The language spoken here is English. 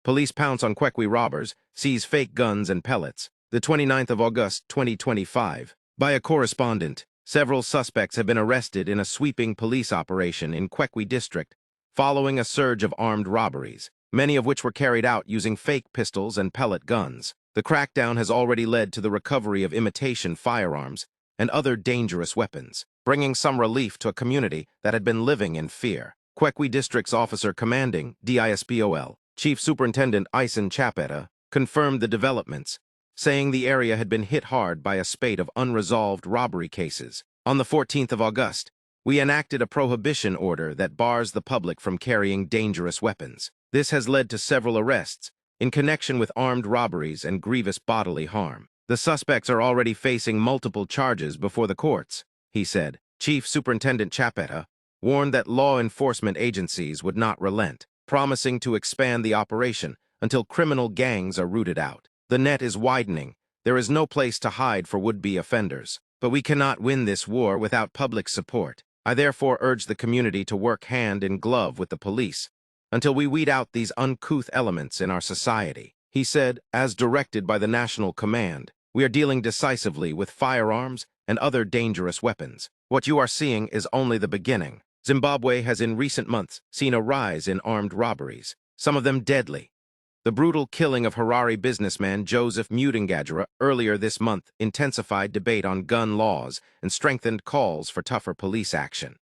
Police pounce on Kwekwe robbers, seize fake guns and pellets. The 29th of August, 2025. By a correspondent, several suspects have been arrested in a sweeping police operation in Kwekwe district following a surge of armed robberies, many of which were carried out using fake pistols and pellet guns. The crackdown has already led to the recovery of imitation firearms and other dangerous weapons, bringing some relief to a community that had been living in fear. Kwekwe District's Officer Commanding, DISPOL, Chief Superintendent Ison Chapeta, confirmed the developments, saying the area had been hit hard by a spate of unresolved robbery cases. On the 14th of August, we enacted a prohibition order that bars the public from carrying dangerous weapons. This has led to several arrests in connection with armed robberies and grievous bodily harm. The suspects are already facing multiple charges before the courts, he said. Chief Superintendent Chapeta warned that law enforcement agencies would not relent, promising to expand the operation until criminal gangs are rooted out. The net is widening. There is no place to hide for would-be offenders. But we cannot win this war without public support. I therefore urge the community to work hand in glove with the police until we weed out these uncouth elements in our society. He said, as directed by the National Command, we are dealing decisively with firearms and other dangerous weapons. What you are seeing is only the beginning. Zimbabwe has in recent months seen a rise in armed robberies, some of them deadly. The brutal killing of Harare businessman Joseph Mnangagwa earlier this month intensified debate on gun laws and strengthened calls for tougher police action.